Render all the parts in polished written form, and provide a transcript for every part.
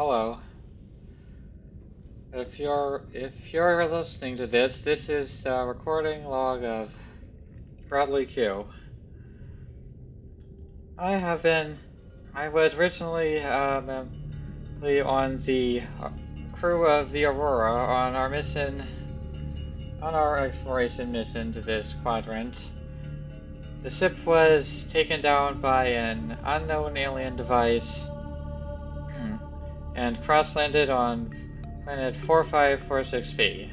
Hello. If you're listening to this is a recording log of Bradley Q. I was originally on the crew of the Aurora on our exploration mission to this quadrant. The ship was taken down by an unknown alien device and cross-landed on planet 4546V.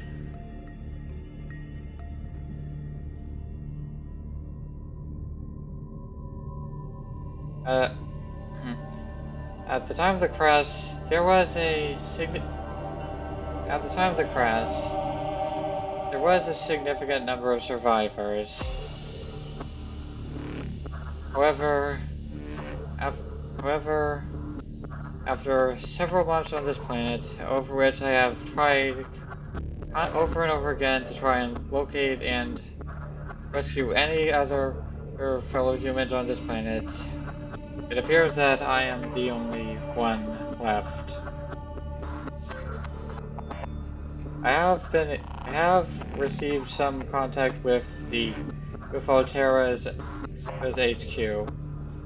At the time of the crash, there was a significant number of survivors. However, after several months on this planet, over which I have tried over and over again to try and locate and rescue any other fellow humans on this planet, it appears that I am the only one left. I have received some contact with Altera's HQ,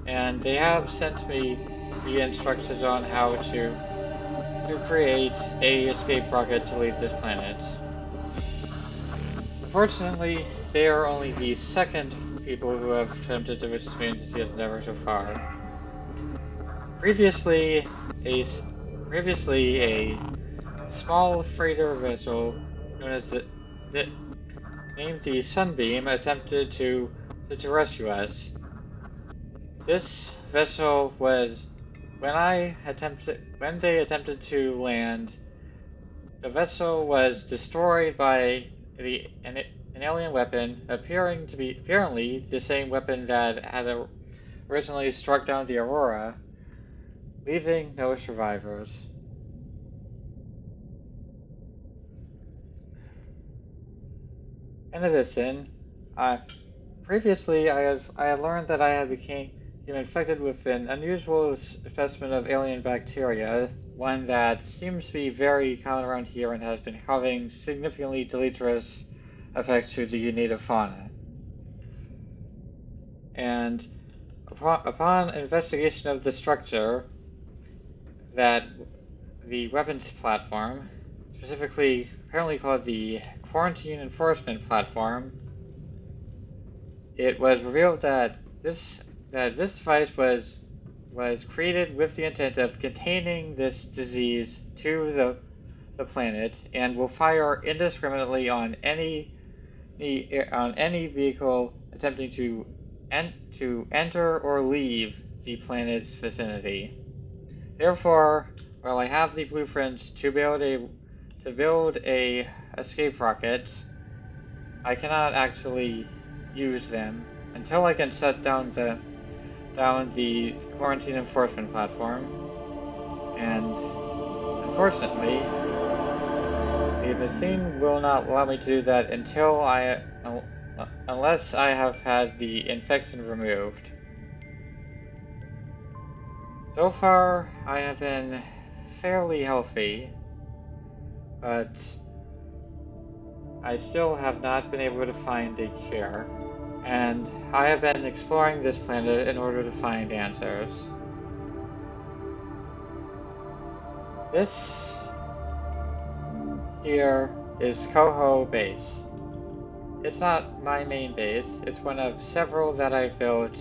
and they have sent me the instructions on how to create a escape rocket to leave this planet. Unfortunately, they are only the second people who have attempted to assist me in this endeavor so far. Previously, a small freighter vessel known as named the Sunbeam attempted to rescue us. This vessel was when they attempted to land. The vessel was destroyed by an alien weapon, apparently the same weapon that had originally struck down the Aurora, leaving no survivors. In addition, previously I had learned that I had became infected with an unusual specimen of alien bacteria, one that seems to be very common around here and has been having significantly deleterious effects to the native fauna. And upon investigation of the structure, that the weapons platform, specifically apparently called the Quarantine Enforcement Platform, it was revealed that this device was created with the intent of containing this disease to the planet and will fire indiscriminately on any vehicle attempting to enter or leave the planet's vicinity. Therefore, while I have the blueprints to build a escape rocket, I cannot actually use them until I can set down the quarantine enforcement platform. And unfortunately, the machine will not allow me to do that unless I have had the infection removed. So far, I have been fairly healthy, but I still have not been able to find a cure, and I have been exploring this planet in order to find answers. This here is Coho Base. It's not my main base, it's one of several that I've built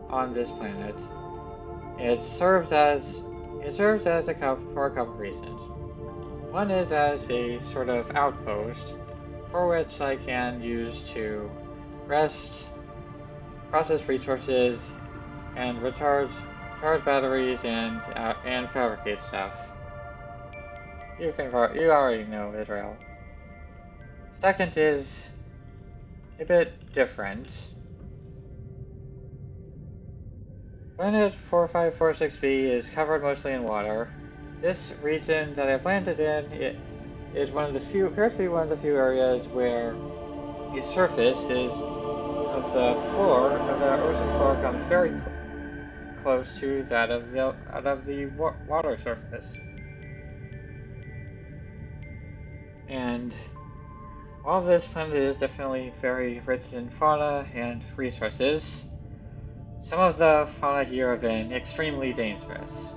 on this planet. It serves as for a couple reasons. One is as a sort of outpost for which I can use to rest, process resources, and recharge batteries and fabricate stuff. You already know Israel. Second is a bit different. Planet 4546V is covered mostly in water. This region that I've landed in appears to be one of the few areas where the surface of the ocean floor comes very close to that of the water surface. And while this planet is definitely very rich in fauna and resources, some of the fauna here have been extremely dangerous.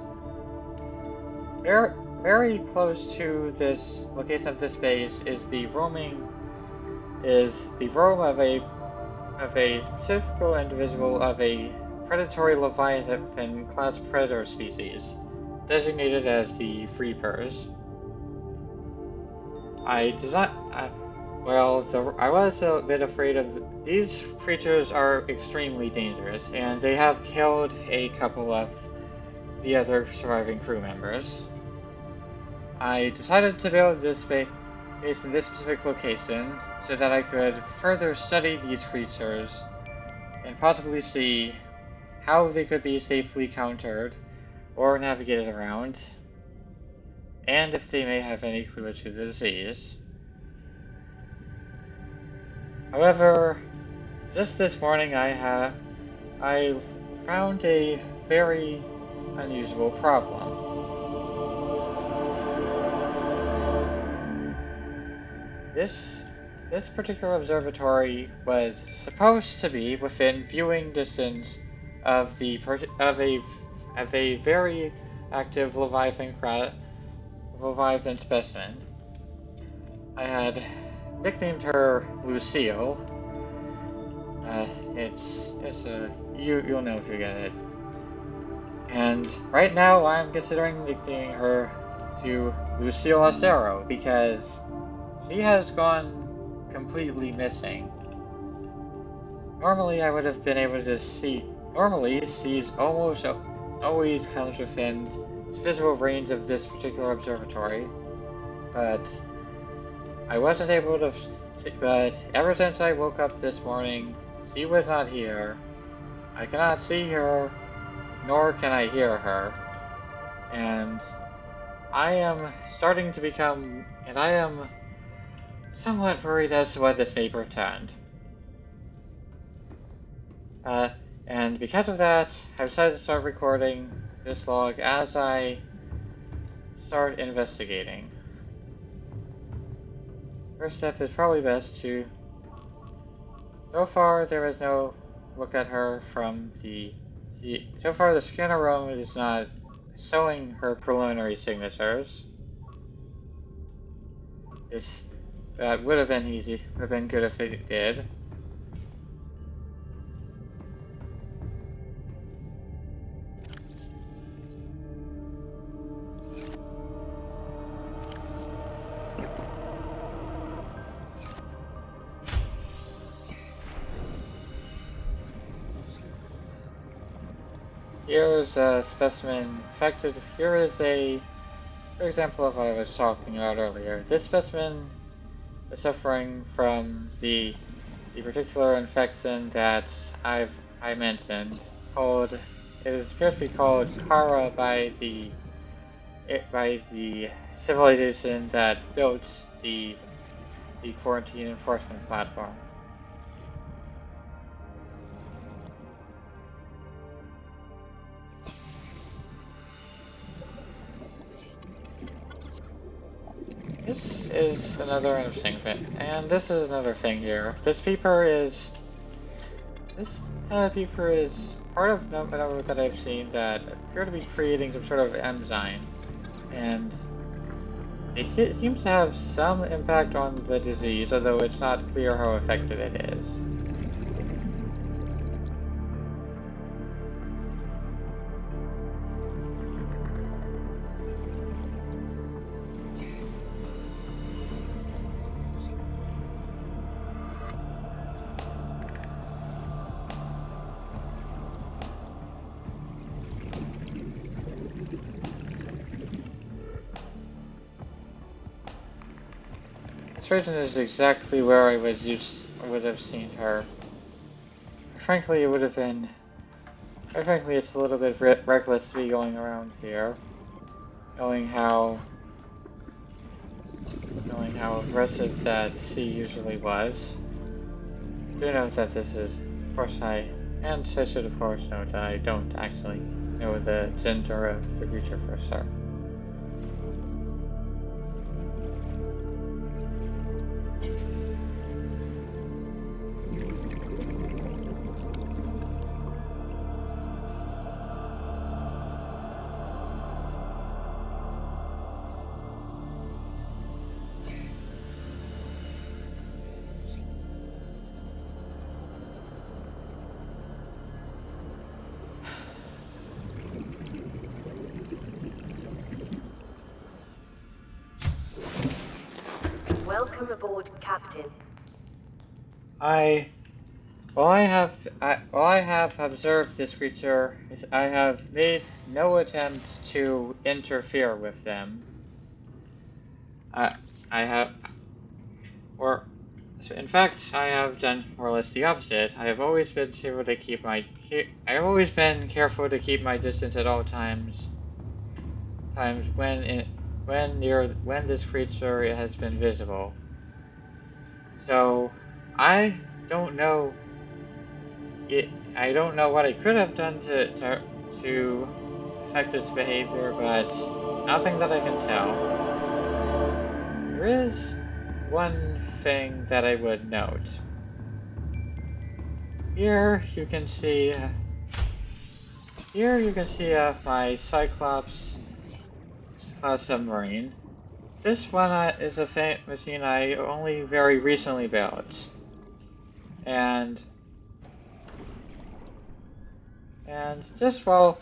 Very close to this location of this base is the roam of a specific individual of a predatory Leviathan class predator species, designated as the Reapers. I was a bit afraid of these creatures are extremely dangerous, and they have killed a couple of the other surviving crew members. I decided to build this base in this specific location so that I could further study these creatures and possibly see how they could be safely countered or navigated around, and if they may have any clue to the disease. However, just this morning I found a very unusual problem. This particular observatory was supposed to be within viewing distance of a very active Leviathan specimen. I had nicknamed her Lucille. You'll know if you get it. And right now I'm considering nicknaming her to Lucille Austero because she has gone completely missing. Normally I would have been able to see. Normally she's almost always comes within visual range of this particular observatory, but I wasn't able to. But ever since I woke up this morning, she was not here. I cannot see her, nor can I hear her, and I am starting to become, and I am somewhat worried as to what this may portend. And because of that, I decided to start recording this log as I start investigating. First step is probably best to. So far, there is no look at her from so far, the scanner room is not showing her preliminary signatures. That would have been easy. Would have been good if it did. Here is a specimen infected. Here is a good example of what I was talking about earlier. This specimen is suffering from the particular infection that I mentioned. It is supposed to be called Kara by the civilization that built the quarantine enforcement platform. This is another interesting thing, and this is another thing here. This Reaper is part of a number that I've seen that appear to be creating some sort of enzyme, and it seems to have some impact on the disease, although it's not clear how effective it is. This region is exactly where I would have seen her. Frankly, it would have been. Frankly, it's a little bit reckless to be going around here, knowing how aggressive that sea usually was. Do note that this is, of course, I should of course note that I don't actually know the gender of the creature for sure. Welcome aboard, Captain. While I have observed this creature, I have made no attempt to interfere with them. I, I have, or, so in fact, I have done more or less the opposite. I have always been able to keep my, I have always been careful to keep my distance at all times. When this creature has been visible. So I don't know. I don't know what I could have done to affect its behavior, but nothing that I can tell. There is one thing that I would note. Here you can see. Here you can see my Cyclops class submarine. This one is a machine I only very recently built, and and just well,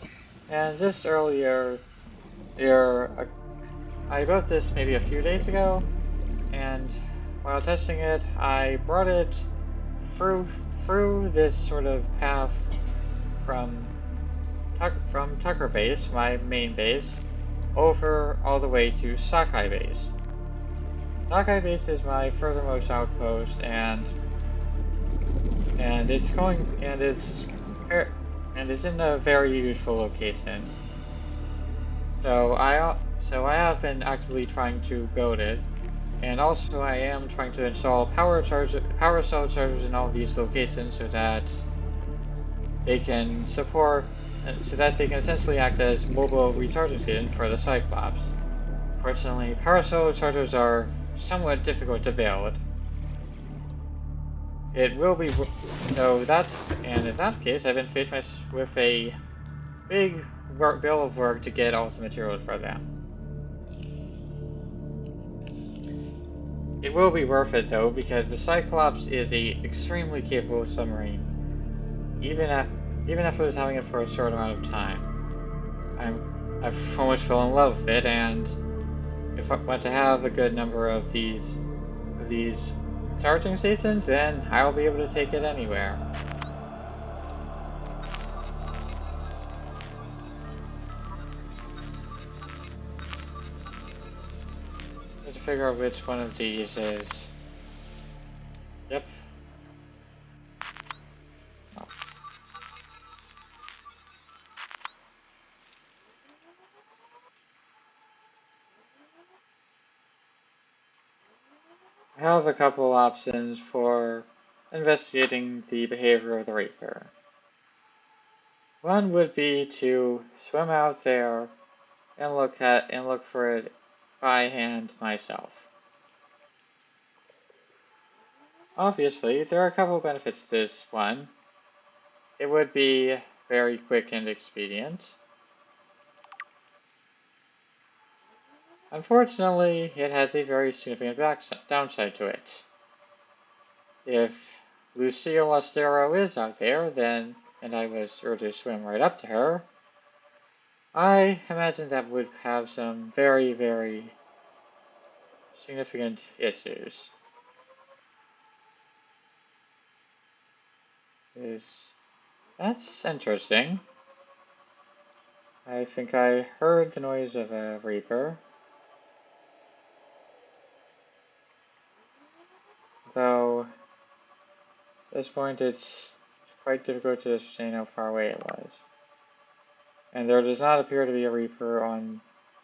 and just earlier, I built this maybe a few days ago, and while testing it, I brought it through this sort of path from Tucker Base, my main base, over all the way to Sakai Base. Sakai Base is my furthermost outpost, and it's going and it's in a very useful location. So I have been actively trying to build it, and also I am trying to install power cell chargers in all these locations so that they can essentially act as mobile recharging stations for the Cyclops. Fortunately, power cell chargers are somewhat difficult to build. It will be and in that case, I've been faced with a big bill of work to get all the materials for them. It will be worth it though, because the Cyclops is a extremely capable submarine. Even if I was having it for a short amount of time, I've almost fell in love with it, and if I want to have a good number of these charging stations, then I'll be able to take it anywhere. Just to figure out which one of these is. Yep. Oh. I have a couple options for investigating the behavior of the Reaper. One would be to swim out there and look for it by hand myself. Obviously, there are a couple benefits to this one. It would be very quick and expedient. Unfortunately, it has a very significant downside to it. If Lucille Austero is out there, then, and I was urged to swim right up to her, I imagine that would have some very, very significant issues. That's interesting. I think I heard the noise of a Reaper. Though, at this point it's quite difficult to ascertain how far away it was. And there does not appear to be a Reaper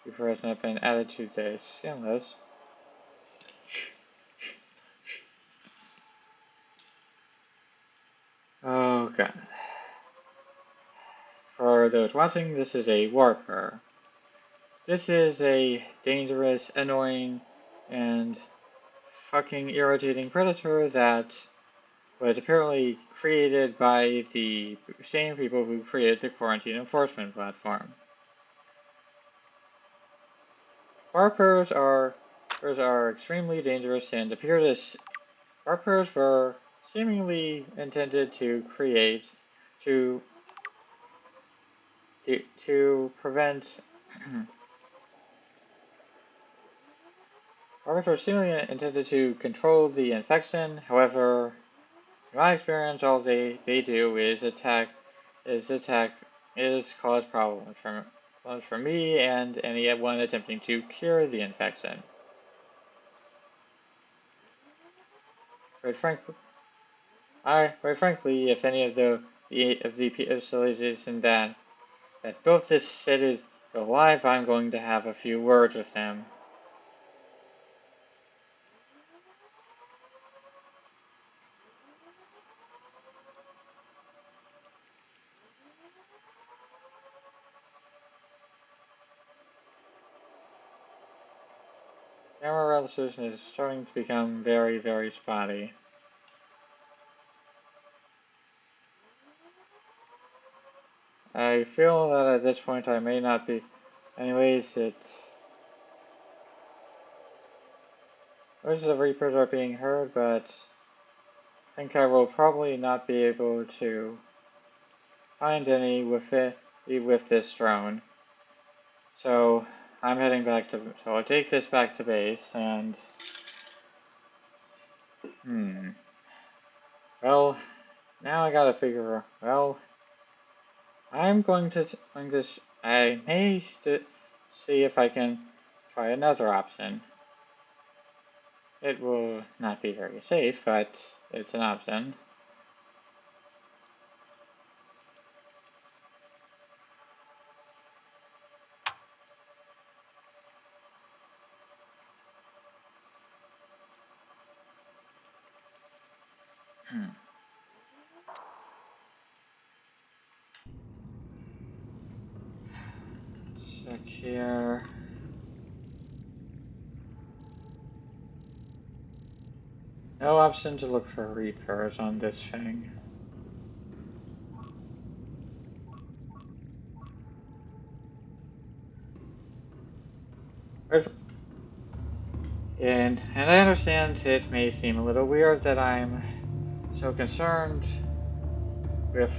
has not been added to the scan list. Oh god. For those watching, this is a Warper. This is a dangerous, annoying, and fucking irritating predator that was apparently created by the same people who created the quarantine enforcement platform. Warpers are extremely dangerous and appear to Warpers were seemingly intended to create to prevent Warpers were seemingly intended to control the infection. However, in my experience, all they do is cause problems for me and anyone attempting to cure the infection. Quite frankly, if any of the civilization that built this city is alive, I'm going to have a few words with them. Camera resolution is starting to become very, very spotty. I feel that at this point I may not be. Anyways, most of the Reapers are being heard, but I think I will probably not be able to find any with this drone. So I'm heading back to. So I'll take this back to base and. Well, now I gotta figure. Well, I may see if I can try another option. It will not be very safe, but it's an option. Check here. No option to look for Reapers on this thing. And I understand it may seem a little weird that I'm so concerned with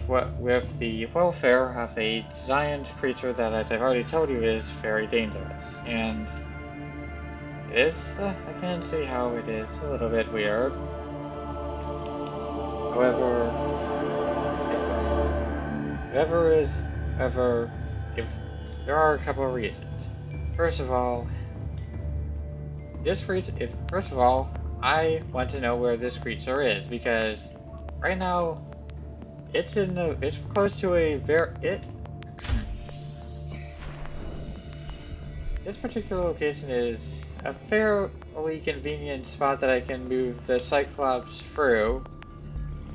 the welfare of a giant creature that, as I've already told you, is very dangerous. And it is, I can see how it is a little bit weird. However, if there are a couple of reasons. First of all, I want to know where this creature is, because right now it's close to this particular location is a fairly convenient spot that I can move the Cyclops through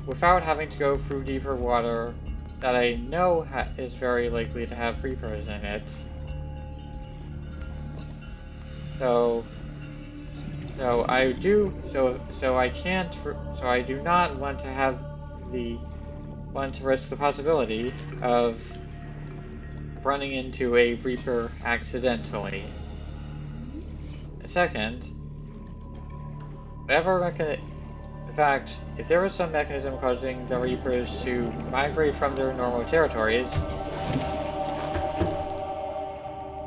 without having to go through deeper water that I know is very likely to have Reapers in it. So I do not want to risk the possibility of running into a Reaper accidentally. Second, in fact, if there was some mechanism causing the Reapers to migrate from their normal territories,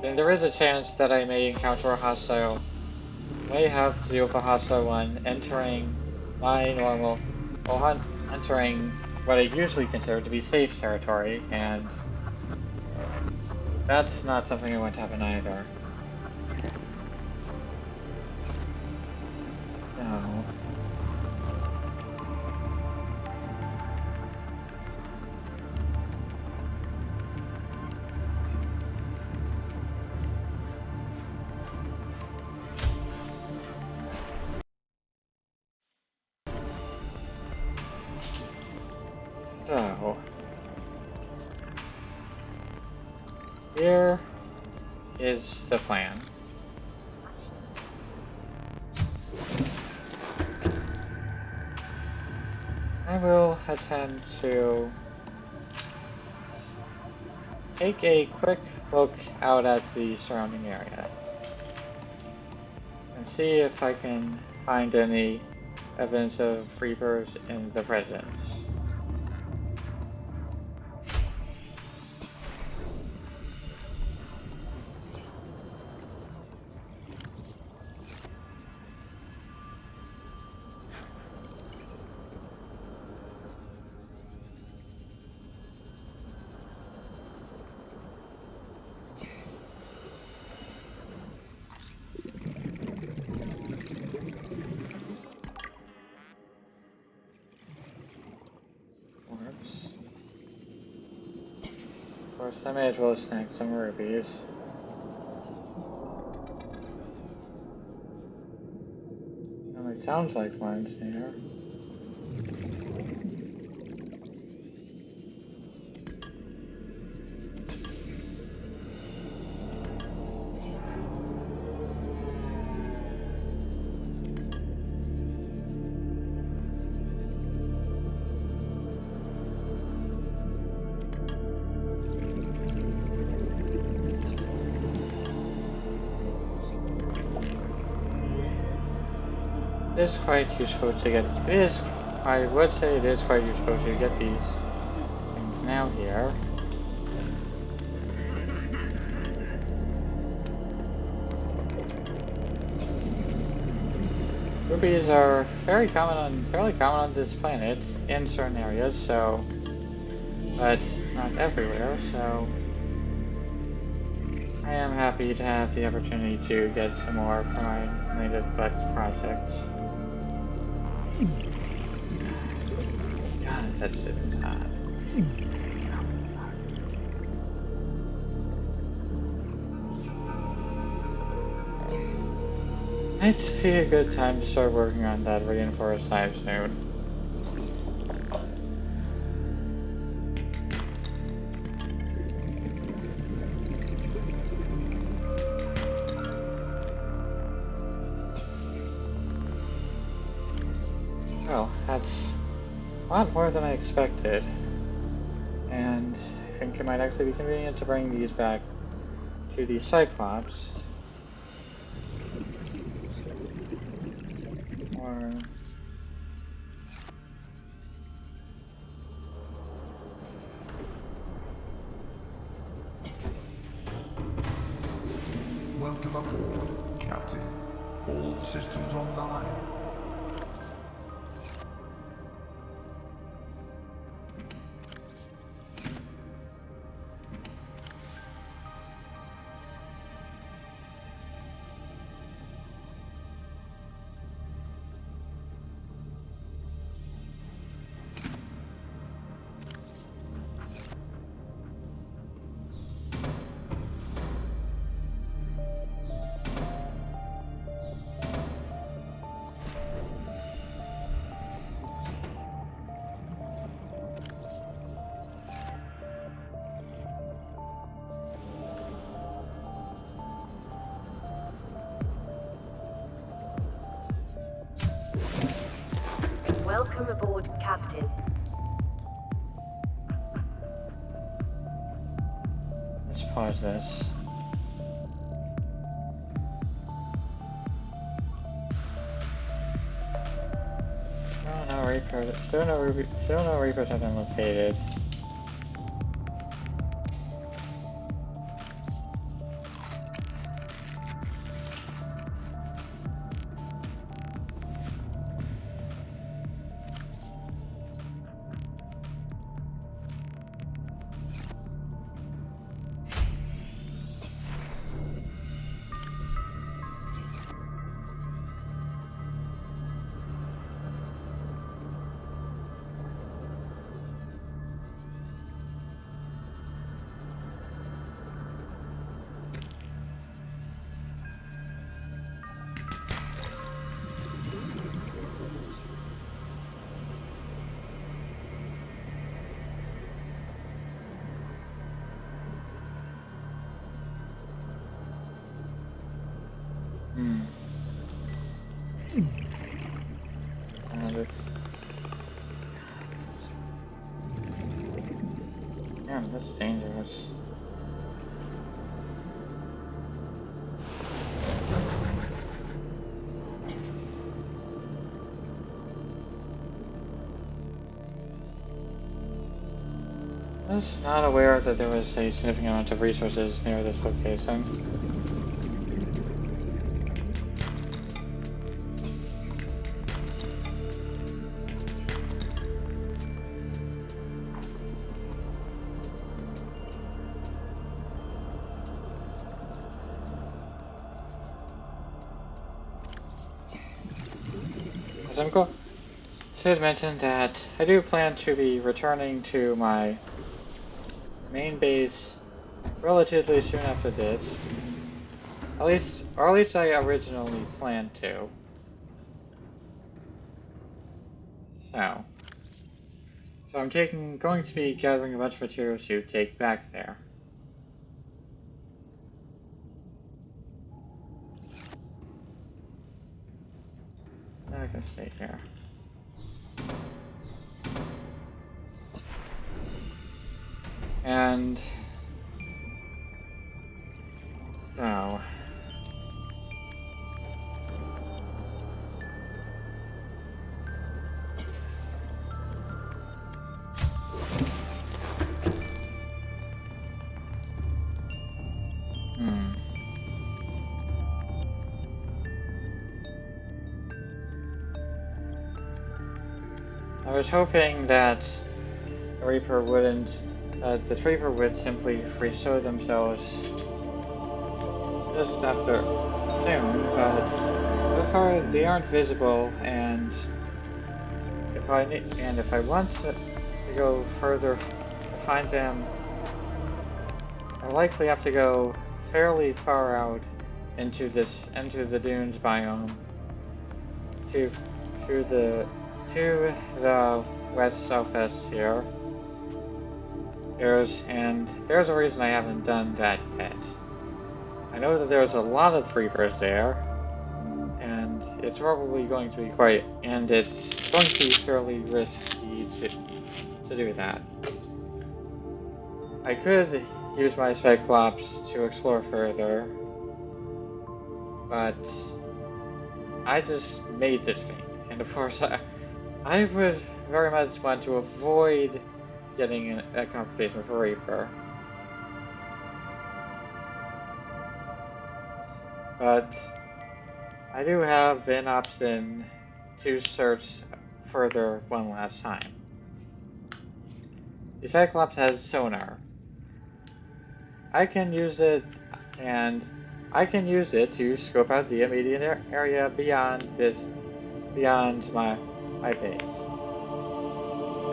then there is a chance that I may have to deal with a hostile one entering my normal, or entering what I usually consider to be safe territory, and that's not something I want to happen either. No. So, Here is the plan. I will attempt to take a quick look out at the surrounding area and see if I can find any evidence of Reapers in the presence. Works. Of course, I may as well snack some rubies. It sounds like one's there. It is quite useful to get. I would say it is quite useful to get these things now here. Rubies are fairly common on this planet in certain areas, so, but not everywhere. So, I am happy to have the opportunity to get some more for my native Black project. God, that shit is hot. Might be a good time to start working on that reinforced hive soon. Well, that's a lot more than I expected. And I think it might actually be convenient to bring these back to the Cyclops. Or... Welcome aboard, Captain. All systems online. Welcome aboard, Captain. Let's pause this. Still no Reapers have been located. Damn, that's dangerous. I was not aware that there was a significant amount of resources near this location. As I'm going, I should mention that I do plan to be returning to my main base relatively soon after this. At least I originally planned to. So I'm going to be gathering a bunch of materials to take back there. I can stay here. And so I was hoping that the Reaper would simply restore themselves just after soon, but so far they aren't visible, and if I want to go further to find them, I likely have to go fairly far out into the dunes biome to to the to the west southwest here. There's a reason I haven't done that yet. I know that there's a lot of Reapers there, and it's probably going to be it's going to be fairly risky to do that. I could use my Cyclops to explore further, but I just made this thing, and of course I would very much want to avoid getting a confrontation with a Reaper. But I do have an option to search further one last time. The Cyclops has sonar. I can use it to scope out the immediate area beyond my base.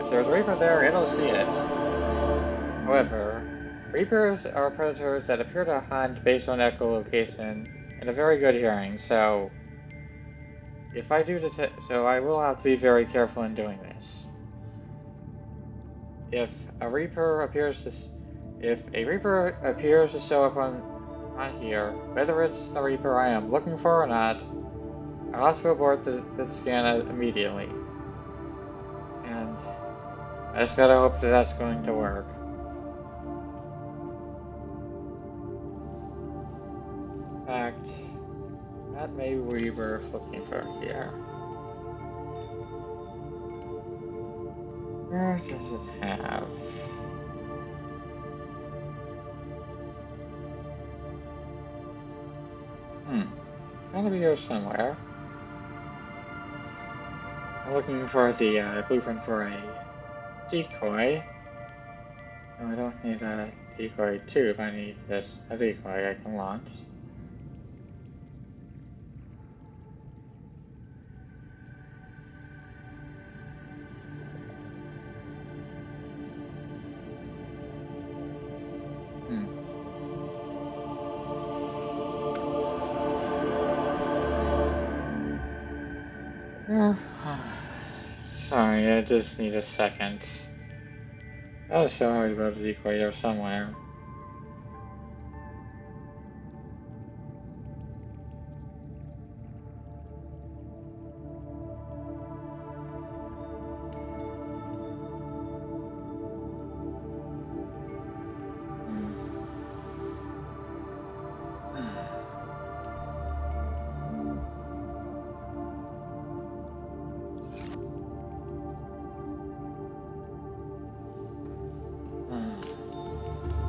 If there's a Reaper there, it'll see it. However, Reapers are predators that appear to hunt based on echolocation and a very good hearing, so I will have to be very careful in doing this. If a Reaper appears to show up on here, whether it's the Reaper I am looking for or not, I'll have to abort the scan immediately. And I just gotta hope that that's going to work. In fact, that may be what we were looking for here. Where does it have? Gotta be here somewhere. I'm looking for the blueprint for a decoy. No, I don't need a decoy tube. I need a decoy I can launch. Sorry, I just need a second. I was so worried about a decoy here somewhere.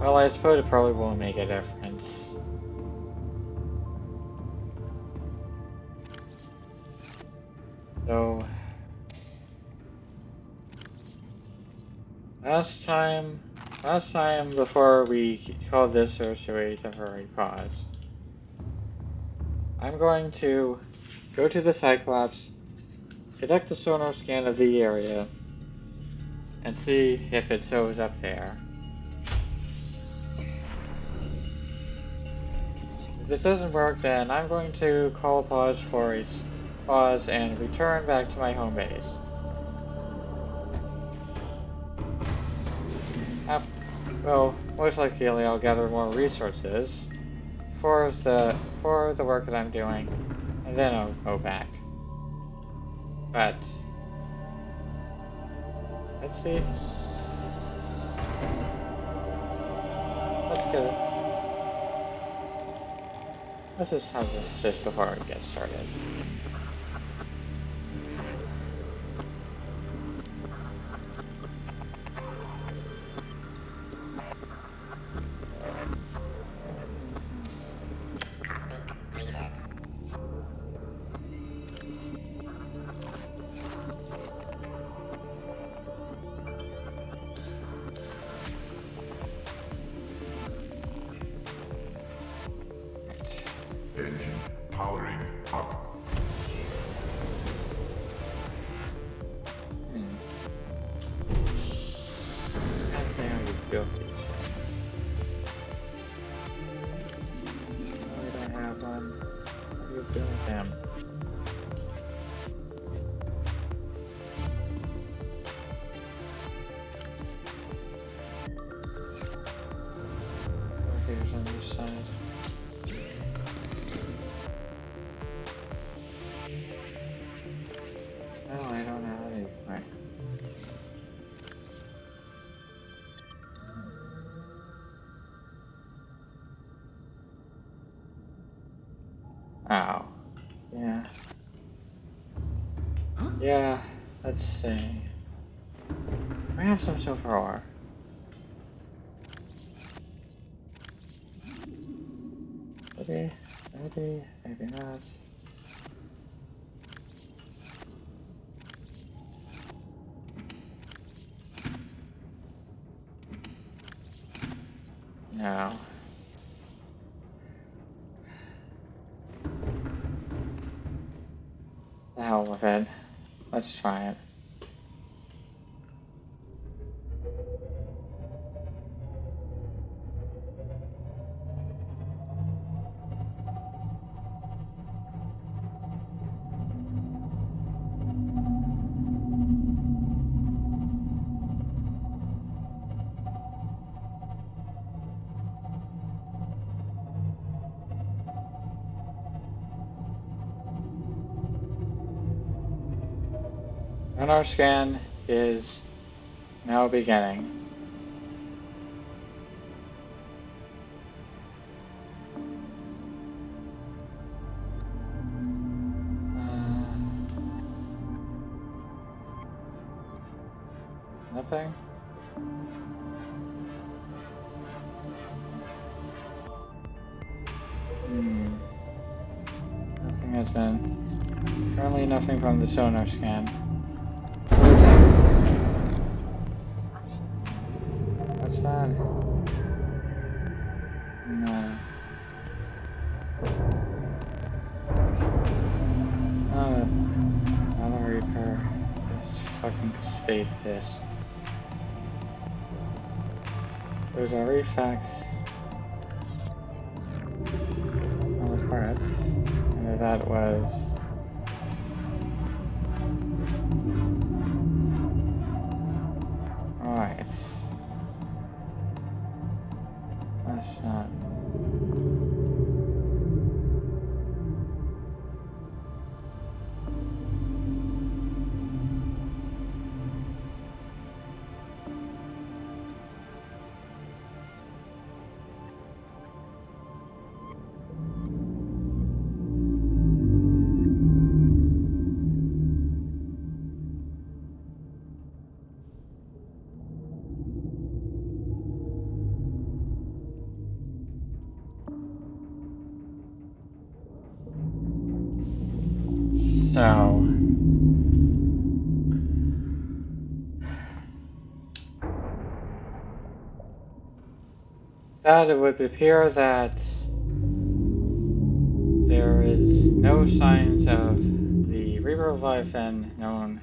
Well, I suppose it probably won't make a difference. So, last time before we called this sorcery temporary pause, I'm going to go to the Cyclops, conduct a sonar scan of the area, and see if it shows up there. If this doesn't work, then I'm going to call pause for a pause and return back to my home base. Well, most likely I'll gather more resources for the work that I'm doing, and then I'll go back. But let's see. Let's get it. Let's just have this before we get started. Engine powering up. Let's see how you built these things. No, we don't have one. How do you build them? Oh, here's on this side. No, I don't know how to use mine. Oh. Yeah. Yeah, let's see. I have some silver ore. Maybe, maybe not. No. The hell with it. Let's try it. And our scan is now beginning. Nothing? Nothing has been. Currently nothing from the sonar scan. What's that? No. Oh, not a Reaper. Just fucking stay pissed. There's artifacts on the parts. And that was... Alright. That's not... that, it would appear that there is no signs of the Reaper Leviathan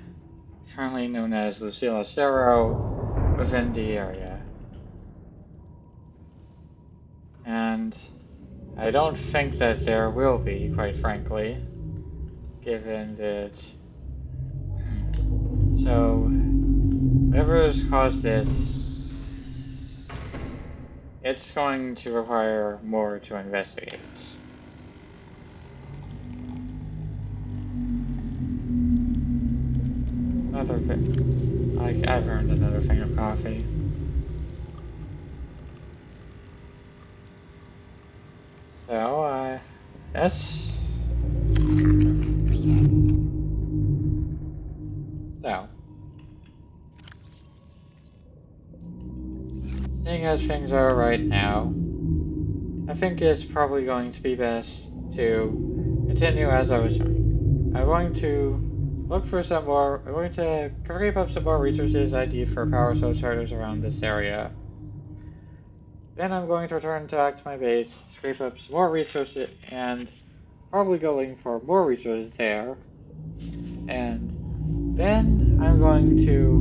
currently known as Lucille Austero, within the area. And I don't think that there will be, quite frankly, given that. So, whatever's caused this, it's going to require more to investigate. Another thing. I've earned another thing of coffee. So, that's. So. Seeing as things are right now, I think it's probably going to be best to continue as I was doing. I'm going to look for some more. I'm going to scrape up some more resources I need for power source starters around this area. Then I'm going to return back to my base, scrape up some more resources, and probably going for more resources there. And then I'm going to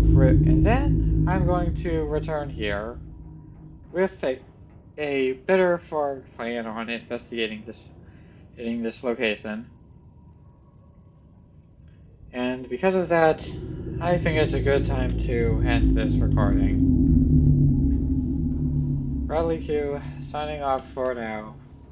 return here with a better form plan on investigating this location. And because of that, I think it's a good time to end this recording. Bradley Q, signing off for now.